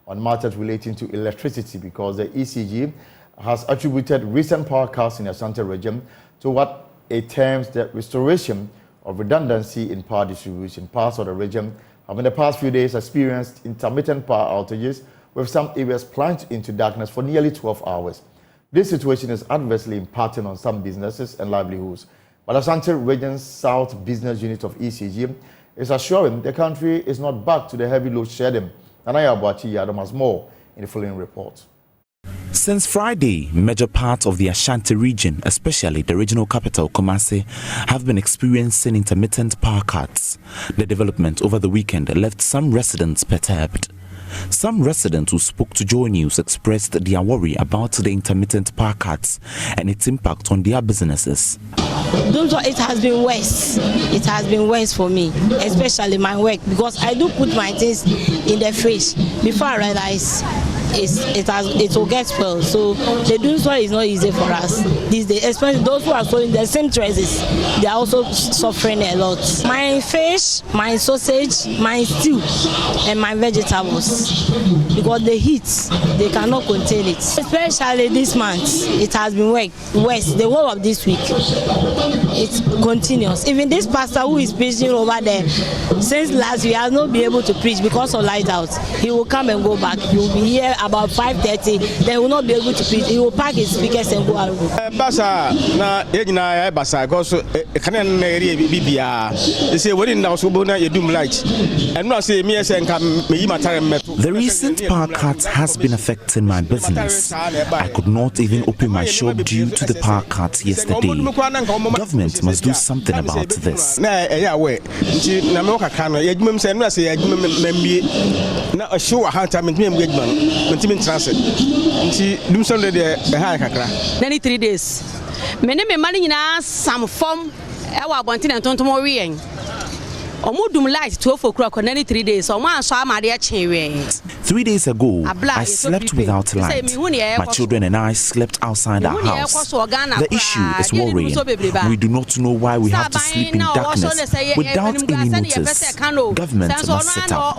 on matters relating to electricity because the ECG has attributed recent power cuts in the Ashanti region to what it terms the restoration of redundancy in power distribution. Parts of the region have in the past few days experienced intermittent power outages, with some areas plunged into darkness for nearly 12 hours. This situation is adversely impacting on some businesses and livelihoods. But Ashanti Region's South Business Unit of ECG is assuring the country is not back to the heavy load shedding. Nanaya Abuachi Yadom has more in the following report. Since Friday, major parts of the Ashanti region, especially the regional capital, Kumasi, have been experiencing intermittent power cuts. The development over the weekend left some residents perturbed. Some residents who spoke to Joy News expressed their worry about the intermittent power cuts and its impact on their businesses. It has been worse. It has been worse for me, especially my work, because I do put my things in the fridge before I realize it will get spoiled. So the doing so is not easy for us these days, especially those who are selling the same dresses. They are also suffering a lot. My fish, my sausage, my stew, and my vegetables, because the heat, they cannot contain it. Especially this month, it has been worse. The whole of this week, it's continuous. Even this pastor who is preaching over there, since last week, has not been able to preach because of light out. He will come and go back. He will be here about 5:30. Then he will not be able to preach. He will pack his speakers and go out. Basa na ejina basa because kana na area bibia. They say when na so bona edum light. And no say me say nka me matare meto. The recent power cut has been affecting my business. I could not even open my shop due to the power cuts yesterday. Government must do something about this. Na eya we nti na me okaka no yadwumem say no say yadwumem membie na show ha ta me edwuma mentimi transit nti dum so de ha kakra 93 days me ne me mani nyina sam fom e wa abonte na tontom wi en omudum light 12 o'clock 93 days omo anso amade a chenwe. 3 days ago, I slept without light. My children and I slept outside our house. The issue is worrying. We do not know why we have to sleep in darkness without any notice. Government must set up.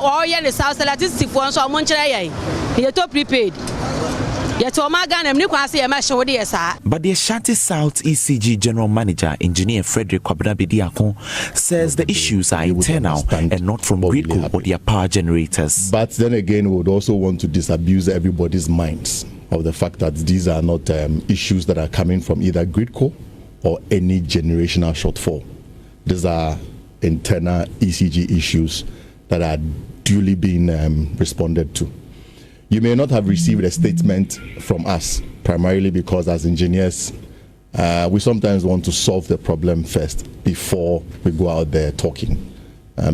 But the Ashanti South ECG General Manager, Engineer Frederick Kwabena says the issues are internal and not from Gridco or their power generators. But then again, we would also want to disabuse everybody's minds of the fact that these are not issues that are coming from either Gridco or any generational shortfall. These are internal ECG issues that are duly being responded to. You may not have received a statement from us, primarily because as engineers, we sometimes want to solve the problem first before we go out there talking,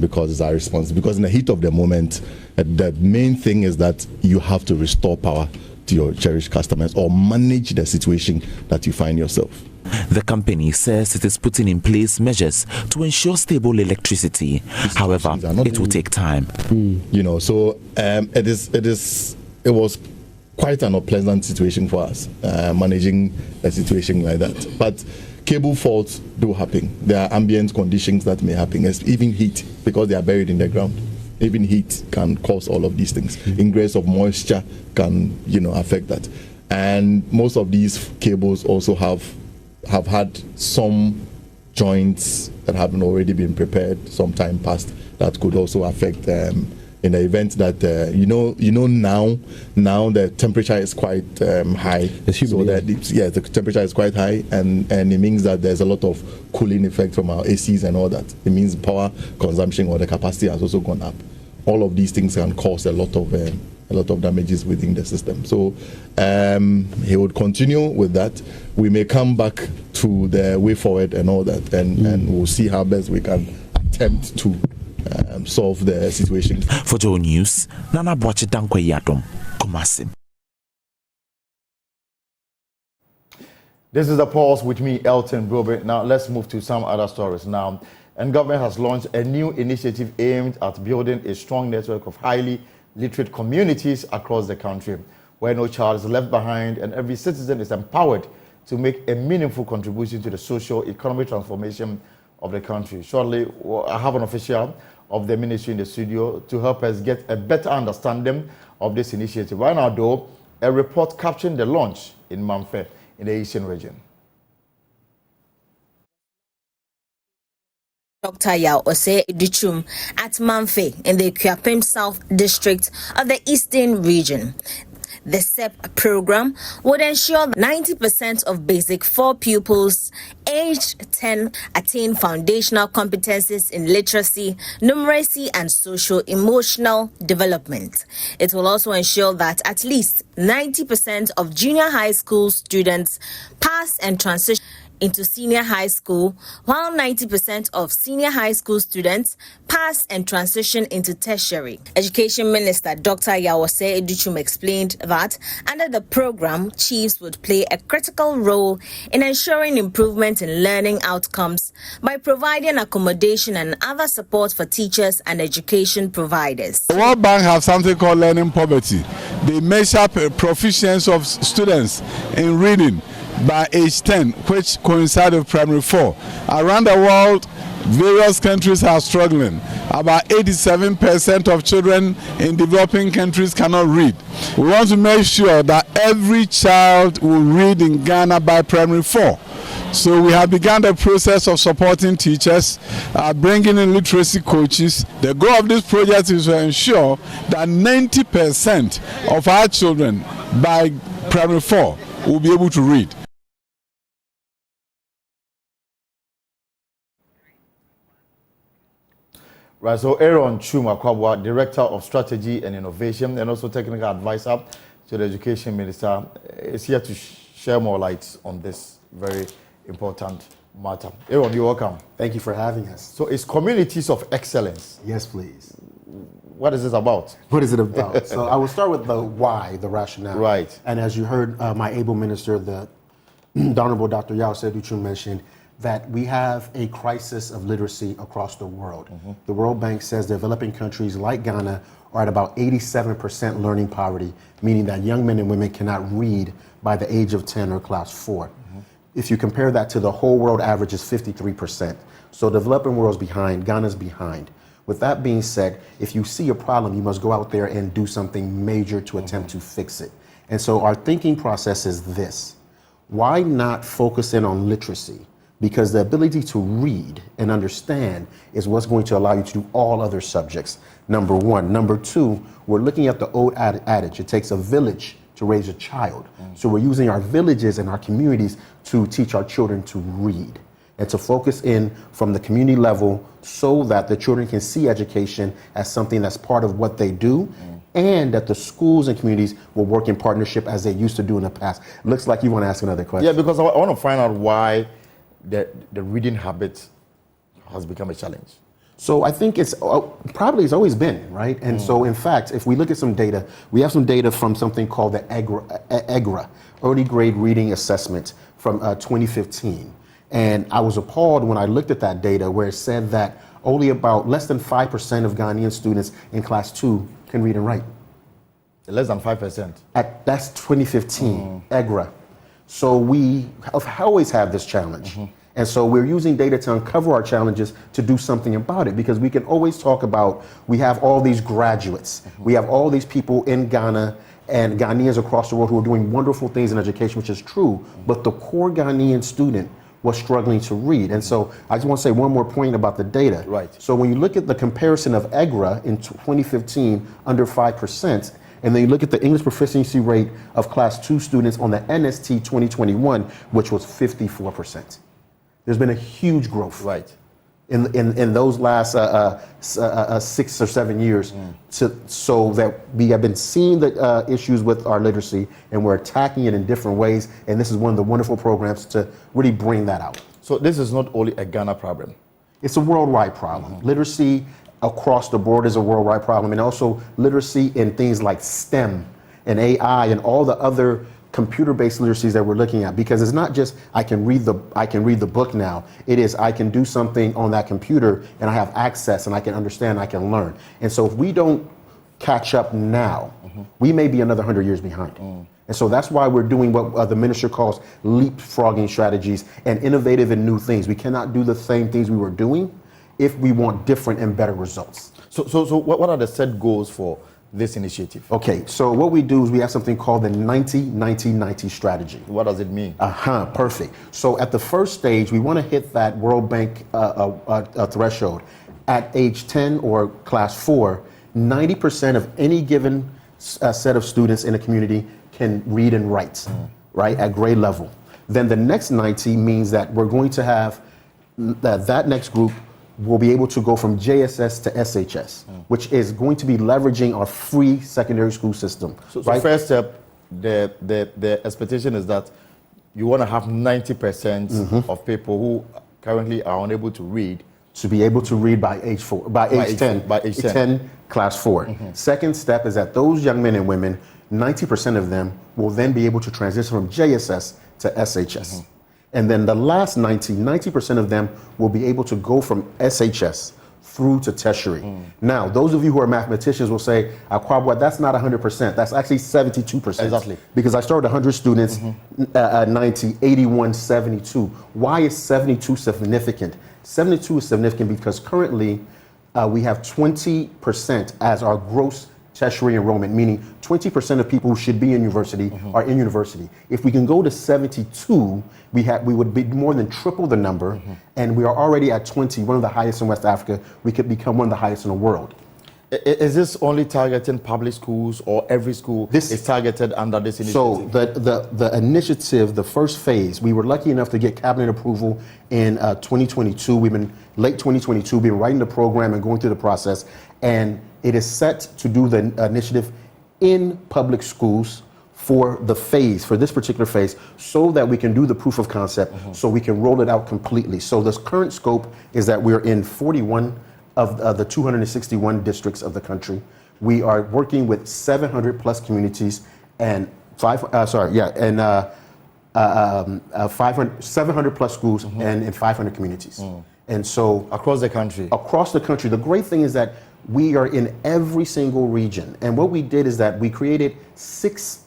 because it's our responsibility. Because in the heat of the moment, the main thing is that you have to restore power to your cherished customers or manage the situation that you find yourself. The company says it is putting in place measures to ensure stable electricity. However, it will take time. You know, so it was quite an unpleasant situation for us, managing a situation like that. But cable faults do happen. There are ambient conditions that may happen, even heat, because they are buried in the ground. Even heat can cause all of these things. Ingress of moisture can, affect that. And most of these cables also have had some joints that haven't already been prepared some time past that could also affect in the event that now the temperature is quite high. The temperature is quite high, and it means that there's a lot of cooling effect from our ACs and all that. It means power consumption or the capacity has also gone up. All of these things can cause a lot of damages within the system. So he would continue with that. We may come back to the way forward and all that, and we'll see how best we can attempt to solve the situation. For Joy News, Nana Boache Dankwe Yadom, Kumasi. This is the pause with me, Elton Brobe. Now let's move to some other stories now. And government has launched a new initiative aimed at building a strong network of highly literate communities across the country, where no child is left behind and every citizen is empowered to make a meaningful contribution to the socio-economic transformation of the country. Shortly, I have an official of the ministry in the studio to help us get a better understanding of this initiative. Right now, though, a report capturing the launch in Mamfe in the Eastern region. Dr. Yao Ose Idichum at Mamfe in the Kuapem South District of the Eastern region. The SEP program would ensure 90% of basic 4 pupils aged 10 attain foundational competencies in literacy, numeracy, and social-emotional development. It will also ensure that at least 90% of junior high school students pass and transition into senior high school, while 90% of senior high school students pass and transition into tertiary. Education Minister Dr. Yawose Educhum explained that under the program, chiefs would play a critical role in ensuring improvement in learning outcomes by providing accommodation and other support for teachers and education providers. The World Bank have something called learning poverty. They measure proficiency of students in reading by age 10, which coincides with primary 4. Around the world, various countries are struggling. About 87% of children in developing countries cannot read. We want to make sure that every child will read in Ghana by primary 4. So we have begun the process of supporting teachers, bringing in literacy coaches. The goal of this project is to ensure that 90% of our children by primary 4 will be able to read. Right, so Aaron Chuma, Director of Strategy and Innovation and also Technical Advisor to the Education Minister, is here to share more light on this very important matter. Aaron, you're welcome. Thank you for having us. So it's Communities of Excellence. Yes, please. What is this about? What is it about? So I will start with the why, the rationale. Right. And as you heard my able minister, the Honorable Dr. Yao Seduchu mentioned, that we have a crisis of literacy across the world. The World Bank says developing countries like Ghana are at about 87% learning poverty, meaning that young men and women cannot read by the age of 10 or class 4. If you compare that to the whole world average is 53%. So developing world's behind, Ghana's behind. With that being said, if you see a problem, you must go out there and do something major to attempt to fix it. And so our thinking process is this: why not focus in on literacy? Because the ability to read and understand is what's going to allow you to do all other subjects, number one. Number two, we're looking at the old adage, it takes a village to raise a child. So we're using our villages and our communities to teach our children to read and to focus in from the community level so that the children can see education as something that's part of what they do, and that the schools and communities will work in partnership as they used to do in the past. Looks like you want to ask another question. Yeah, because I want to find out why the reading habit has become a challenge. So I think it's always been, right? And so in fact, if we look at some data, we have some data from something called the EGRA, Early Grade Reading Assessment from 2015. And I was appalled when I looked at that data where it said that only about less than 5% of Ghanaian students in class 2 can read and write. Less than 5%? That's 2015, EGRA. So we always have this challenge. And so we're using data to uncover our challenges to do something about it, because we can always talk about, we have all these graduates, we have all these people in Ghana and Ghanaians across the world who are doing wonderful things in education, which is true, but the core Ghanaian student was struggling to read. And so I just want to say one more point about the data. Right. So when you look at the comparison of EGRA in 2015, under 5%, and then you look at the English proficiency rate of class 2 students on the NST 2021, which was 54%. There's been a huge growth in those last 6 or 7 years, so that we have been seeing the issues with our literacy, and we're attacking it in different ways, and this is one of the wonderful programs to really bring that out. So this is not only a Ghana problem. It's a worldwide problem. Literacy across the board is a worldwide problem, and also literacy in things like STEM and AI and all the other computer-based literacies that we're looking at, because it's not just I can read the book now. It is I can do something on that computer and I have access and I can understand, I can learn. And so if we don't catch up now, we may be another 100 years behind. And so that's why we're doing what the minister calls leapfrogging strategies and innovative and new things. We cannot do the same things we were doing if we want different and better results. So what are the set goals for this initiative? Okay, so what we do is we have something called the 90-90-90 strategy. What does it mean? Perfect. So at the first stage, we want to hit that World Bank threshold. At age 10 or class 4, 90% of any given set of students in a community can read and write, right, at grade level. Then the next 90 means that we're going to have that next group will be able to go from JSS to SHS, which is going to be leveraging our free secondary school system. So first step, the expectation is that you want to have 90% of people who currently are unable to read to be able to read by age 10, class 4. Second step is that those young men and women, 90% of them will then be able to transition from JSS to SHS. And then the last 90% of them will be able to go from SHS through to tertiary. Now, those of you who are mathematicians will say, Akwabwa, that's not 100%, that's actually 72%. Exactly. Because I started 100 students, 90, 81, 72. Why is 72 significant? 72 is significant because currently we have 20% as our gross tertiary enrollment, meaning 20% of people who should be in university are in university. If we can go to 72, we would be more than triple the number, and we are already at 20, one of the highest in West Africa. We could become one of the highest in the world. Is this only targeting public schools, or every school is targeted under this initiative? So the initiative, the first phase, we were lucky enough to get cabinet approval in 2022. We've been late 2022. We've been writing the program and going through the process, and it is set to do the initiative in public schools for this particular phase, so that we can do the proof of concept, so we can roll it out completely. So this current scope is that we're in 41 of the 261 districts of the country. We are working with 700 plus communities and 700 plus schools and in 500 communities. And so across the country. The great thing is that we are in every single region. And what we did is that we created 6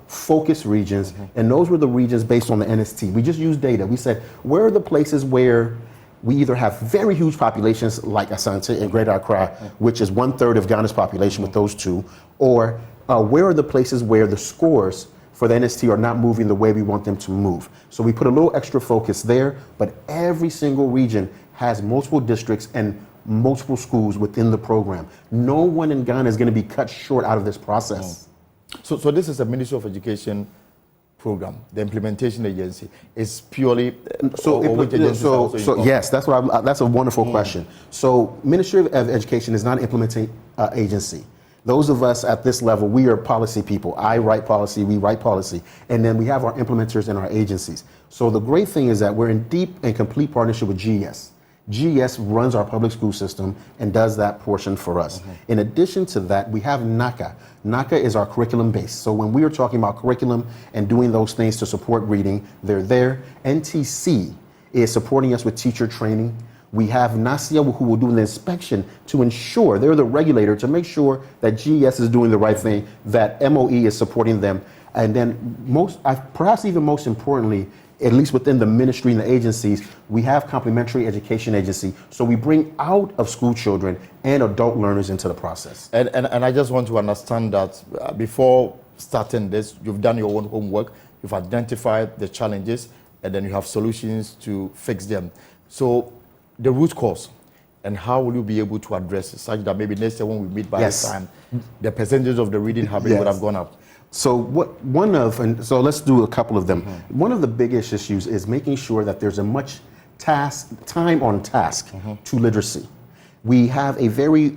focus regions, and those were the regions based on the NST. We just used data. We said, where are the places where we either have very huge populations like Asante and Greater Accra, which is 1/3 of Ghana's population with those two, or where are the places where the scores for the NST are not moving the way we want them to move. So we put a little extra focus there, but every single region has multiple districts and multiple schools within the program. No one in Ghana is going to be cut short out of this process. So this is a Ministry of Education program. The implementation agency is purely yes, that's a wonderful question. So Ministry of Education is not an implementing agency. Those of us at this level, we are policy people. I write policy, we write policy, and then we have our implementers in our agencies. So the great thing is that we're in deep and complete partnership with GES. GES runs our public school system and does that portion for us. In addition to that, we have NACA. NACA is our curriculum base. So when we are talking about curriculum and doing those things to support reading, they're there. NTC is supporting us with teacher training. We have NACIA, who will do an inspection to ensure, they're the regulator, to make sure that GES is doing the right thing, that MOE is supporting them. And then perhaps even most importantly, at least within the ministry and the agencies, we have complementary education agency. So we bring out of school children and adult learners into the process. And I just want to understand that before starting this, you've done your own homework, you've identified the challenges, and then you have solutions to fix them. So the root cause, and how will you be able to address it, such that maybe next year when we meet by this time, the percentage of the reading habit would have gone up? So let's do a couple of them. One of the biggest issues is making sure that there's a much time on task to literacy. We have a very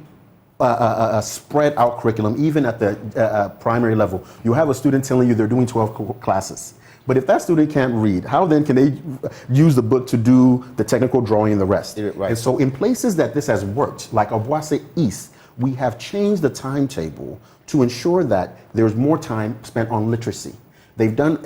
spread out curriculum, even at the primary level. You have a student telling you they're doing 12 classes. But if that student can't read, how then can they use the book to do the technical drawing and the rest? Right. And so in places that this has worked, like Obuasi East, we have changed the timetable to ensure that there's more time spent on literacy. They've done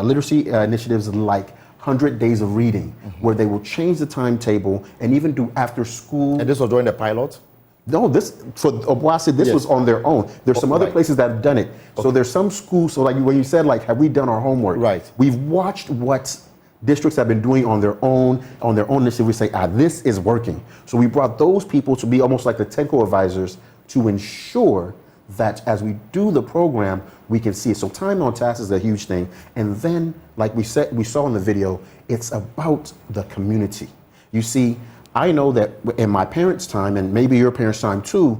literacy initiatives like 100 Days of Reading, where they will change the timetable and even do after school. And this was during the pilot? No, for Obuasi, this was on their own. There's some other places that have done it. So there's some schools, so like when you said, like, have we done our homework? Right. We've watched what districts have been doing on their own initiative. We say, this is working. So we brought those people to be almost like the technical advisors to ensure that as we do the program, we can see it. So time on task is a huge thing. And then, like we saw in the video, it's about the community. You see, I know that in my parents' time, and maybe your parents' time too,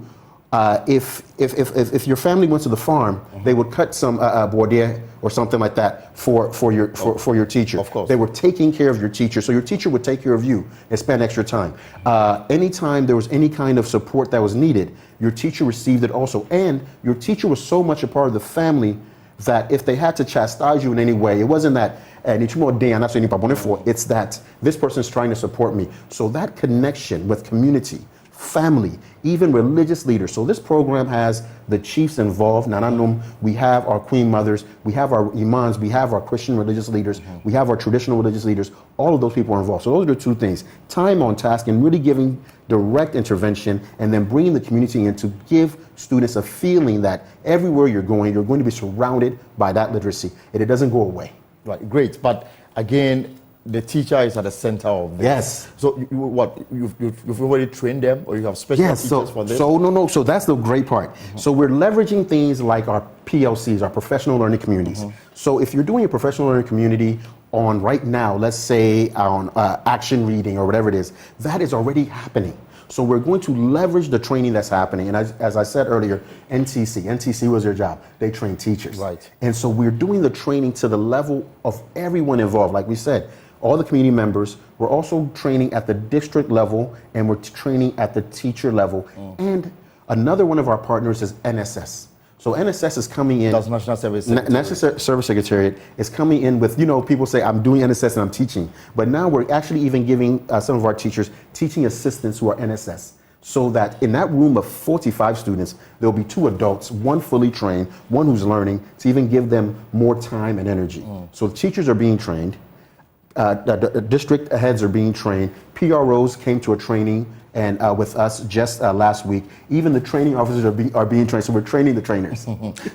if your family went to the farm, they would cut some bordier or something like that for your teacher. Of course. They were taking care of your teacher, so your teacher would take care of you and spend extra time. Anytime there was any kind of support that was needed, your teacher received it also. And your teacher was so much a part of the family that if they had to chastise you in any way, it wasn't that it's that this person's trying to support me. So that connection with community, family, even religious leaders. So this program has the chiefs involved. We have our queen mothers, we have our imams, we have our Christian religious leaders, we have our traditional religious leaders. All of those people are involved. So those are the two things: time on task and really giving direct intervention, and then bringing the community in to give students a feeling that everywhere you're going to be surrounded by that literacy, and it doesn't go away. Right, great. But again, the teacher is at the center of this. Yes. So you've already trained them, or you have special teachers for this? So that's the great part. So we're leveraging things like our PLCs, our professional learning communities. So if you're doing a professional learning community on right now, let's say on action reading or whatever it is, that is already happening. So we're going to leverage the training that's happening. And as I said earlier, NTC was their job. They train teachers. Right. And so we're doing the training to the level of everyone involved. Like we said, all the community members. We're also training at the district level, and we're training at the teacher level. And another one of our partners is NSS. So NSS is coming in. That's National Service Secretariat. National Service Secretariat is coming in with, people say, I'm doing NSS and I'm teaching. But now we're actually even giving some of our teachers teaching assistants who are NSS. So that in that room of 45 students, there'll be 2 adults, one fully trained, one who's learning, to even give them more time and energy. So the teachers are being trained. The district heads are being trained. PROs came to a training and with us just last week. Even the training officers are being trained, so we're training the trainers.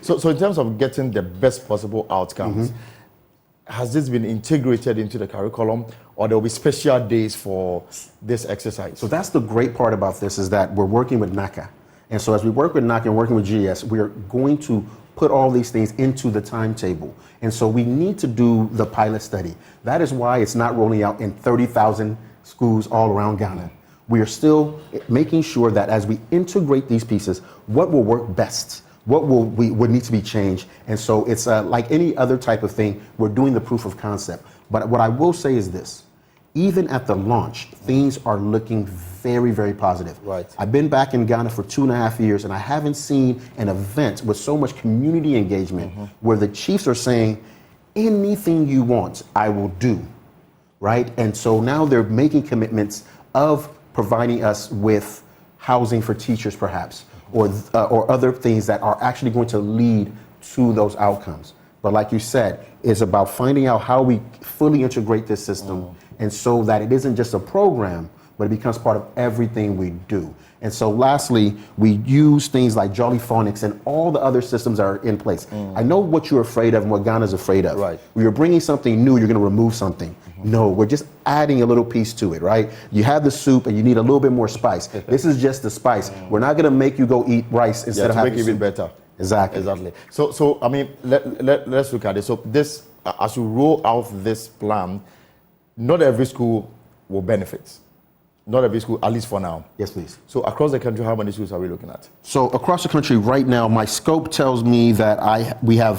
So in terms of getting the best possible outcomes, has this been integrated into the curriculum, or there will be special days for this exercise? So that's the great part about this, is that we're working with NACA. And so as we work with NACA and working with GS, we're going to put all these things into the timetable. And so we need to do the pilot study. That is why it's not rolling out in 30,000 schools all around Ghana. We are still making sure that as we integrate these pieces, what will work best, what would need to be changed. And so it's like any other type of thing, we're doing the proof of concept. But what I will say is this: even at the launch, things are looking very, very positive. Right. I've been back in Ghana for 2.5 years, and I haven't seen an event with so much community engagement where the chiefs are saying, anything you want, I will do, right? And so now they're making commitments of providing us with housing for teachers, perhaps, or other things that are actually going to lead to those outcomes. But like you said, it's about finding out how we fully integrate this system, and so that it isn't just a program, but it becomes part of everything we do. And so lastly, we use things like Jolly Phonics and all the other systems that are in place. I know what you're afraid of and what Ghana's afraid of. Right. When you're bringing something new, you're going to remove something. No, we're just adding a little piece to it, right? You have the soup and you need a little bit more spice. This is just the spice. We're not going to make you go eat rice instead of having make it even better. Exactly. So I mean, let's look at it. So this, as you roll out this plan, not every school will benefit. Not every school, at least for now. Yes, please. So across the country, how many schools are we looking at? So across the country right now, my scope tells me that we are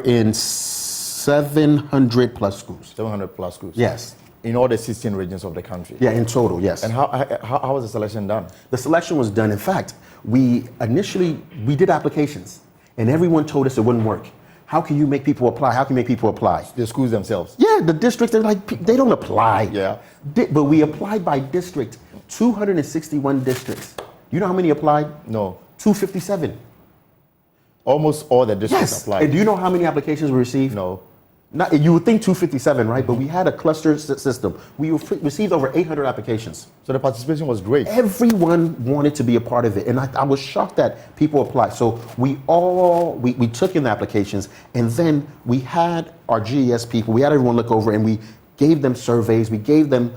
in 700 plus schools. 700 plus schools. Yes. In all the 16 regions of the country. Yeah, in total, yes. And how was the selection done? The selection was done. In fact, we did applications, and everyone told us it wouldn't work. How can you make people apply? How can you make people apply? The schools themselves. Yeah, the districts, they're like, they don't apply. Yeah. But we applied by district, 261 districts. You know how many applied? No. 257. Almost all the districts applied. And do you know how many applications we received? No. You would think 257, right? But we had a cluster system. We received over 800 applications. So the participation was great. Everyone wanted to be a part of it. And I was shocked that people applied. So we took in the applications, and then we had our GES people, we had everyone look over, and we gave them surveys, we gave them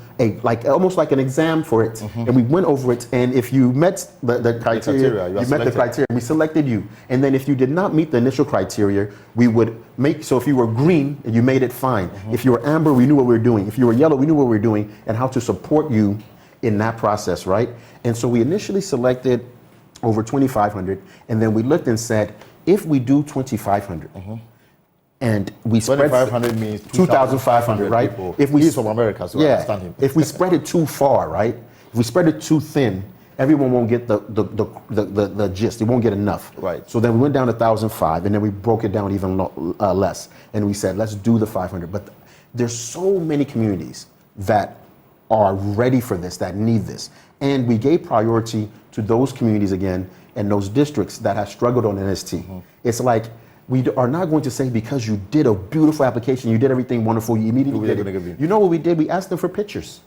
almost like an exam for it, and we went over it, and if you met the criteria, you met the criteria, we selected you. And then if you did not meet the initial criteria, we would so if you were green, you made it fine. If you were amber, we knew what we were doing. If you were yellow, we knew what we were doing and how to support you in that process, right? And so we initially selected over 2,500, and then we looked and said, if we do 2,500, and we spread 2,500 means 2,500, right? People. If He's from America, so I understand him. If we spread it too far, right? If we spread it too thin, everyone won't get the gist. They won't get enough. Right. So then we went down to 1,005, and then we broke it down even less, and we said, let's do the 500. But there's so many communities that are ready for this, that need this, and we gave priority to those communities again and those districts that have struggled on NST. It's like, we are not going to say because you did a beautiful application, you did everything wonderful, you immediately did it. You know what we did? We asked them for pictures.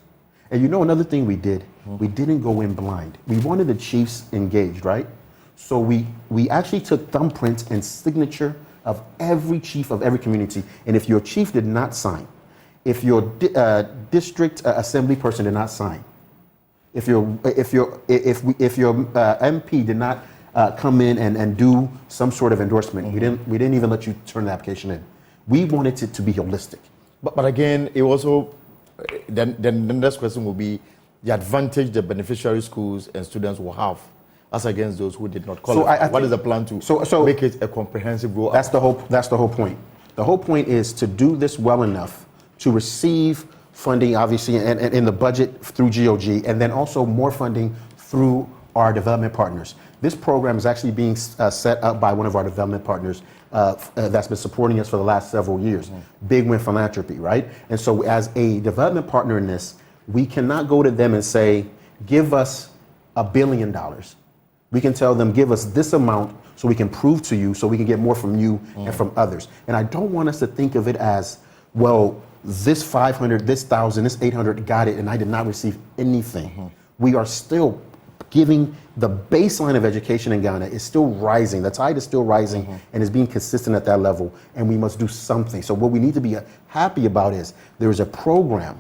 And you know another thing we did? We didn't go in blind. We wanted the chiefs engaged, right? So we actually took thumbprints and signature of every chief of every community. And if your chief did not sign, if your district assembly person did not sign, if your MP did not come in and do some sort of endorsement, we didn't even let you turn the application in. We wanted it to be holistic. But again, it also then the next question will be the advantage the beneficiary schools and students will have as against those who did not qualify. What is the plan to make it a comprehensive rollout? That's the whole point. The whole point is to do this well enough to receive funding, obviously, and in the budget through GOG, and then also more funding through our development partners. This program is actually being set up by one of our development partners that's been supporting us for the last several years, Big Win Philanthropy, right? And so as a development partner in this, we cannot go to them and say, give us $1 billion. We can tell them, give us this amount so we can prove to you, so we can get more from you and from others. And I don't want us to think of it as, well, this 500, this 1,000, this 800 got it and I did not receive anything. We are still giving the baseline of education in Ghana is still rising. The tide is still rising and is being consistent at that level, and we must do something. So what we need to be happy about is there is a program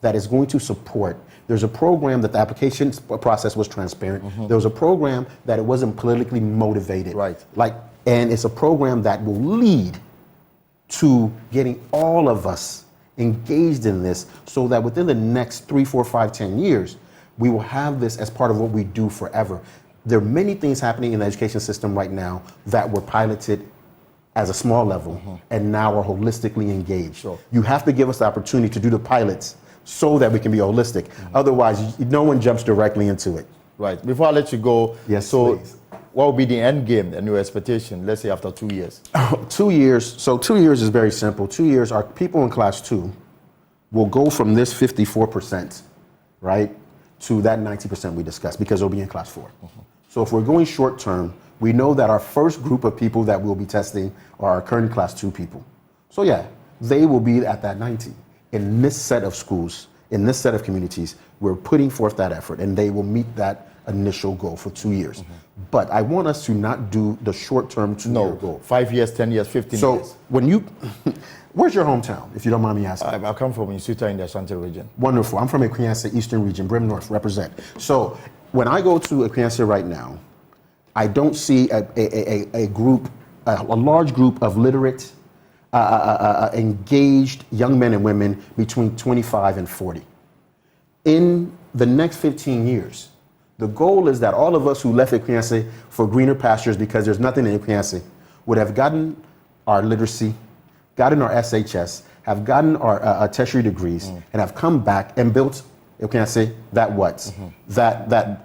that is going to support. There's a program that the application process was transparent. There was a program that it wasn't politically motivated. Right. And it's a program that will lead to getting all of us engaged in this so that within the next 3, 4, 5, 10 years, we will have this as part of what we do forever. There are many things happening in the education system right now that were piloted as a small level and now are holistically engaged. Sure. You have to give us the opportunity to do the pilots so that we can be holistic. Otherwise, no one jumps directly into it. Right. Before I let you go, Yes, so please. what will be the end game and your expectation, let's say after 2 years? 2 years. So 2 years is very simple. 2 years, our people in class 2 will go from this 54%, right, to that 90% we discussed, because they'll be in class 4. So if we're going short term, we know that our first group of people that we'll be testing are our current class 2 people. So yeah, they will be at that 90. In this set of schools, in this set of communities, we're putting forth that effort, and they will meet that initial goal for 2 years. But I want us to not do the short-term 2-year goal. 5 years, 10 years, 15 years. So when you, where's your hometown, if you don't mind me asking? I come from Insuta in the Ashanti region. Wonderful. I'm from Equianse, Eastern Region, Brim North, represent. So when I go to Equianse right now, I don't see a group, a large group of literate, engaged young men and women between 25 and 40. In the next 15 years, the goal is that all of us who left Equianse for greener pastures because there's nothing in Equianse would have gotten our literacy, gotten our SHS, have gotten our tertiary degrees, and have come back and built Equianse that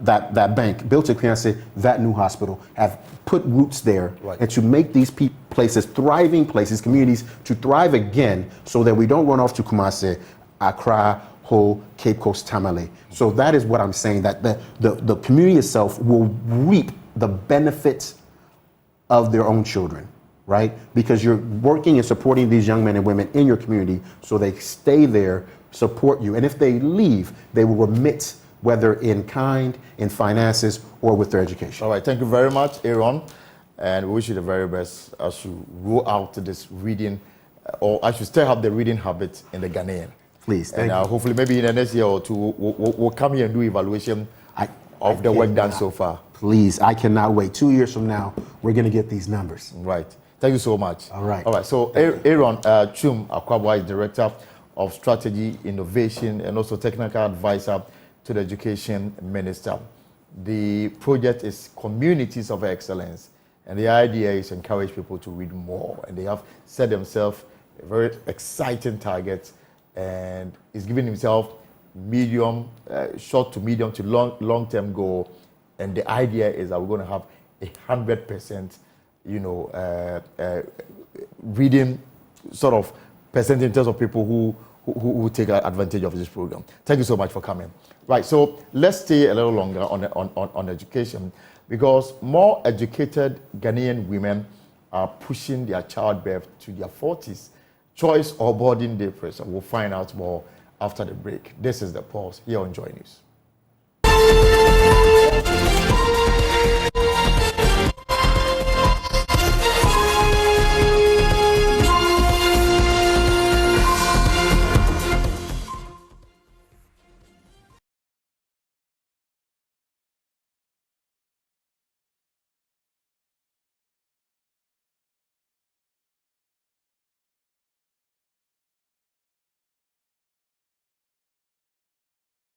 that bank, built Equianse that new hospital, have put roots there, and to make these places thriving places, communities to thrive again, so that we don't run off to Kumasi, Accra, Ho, Cape Coast, Tamale. So that is what I'm saying, that the community itself will reap the benefits of their own children, right? Because you're working and supporting these young men and women in your community so they stay there, support you. And if they leave, they will remit, whether in kind, in finances, or with their education. All right, thank you very much, Aaron. And we wish you the very best as you roll out this reading, or I should still have the reading habit in the Ghanaian. Please, thank you. Hopefully, maybe in the next year or two, we'll come here and do evaluation of the work done so far. Please, I cannot wait. 2 years from now, we're going to get these numbers. Right. Thank you so much. All right. All right. So, Aaron Chum Akwabwa is Director of Strategy, Innovation, and also Technical Advisor to the Education Minister. The project is Communities of Excellence, and the idea is to encourage people to read more. And they have set themselves a very exciting target, and is giving himself short to medium to long-term goal. And the idea is that we're going to have 100%, reading sort of percentage in terms of people who take advantage of this program. Thank you so much for coming. Right, so let's stay a little longer on education, because more educated Ghanaian women are pushing their childbirth to their 40s. Choice or boarding day pressure. We'll find out more after the break. This is The Pulse here on Joy News.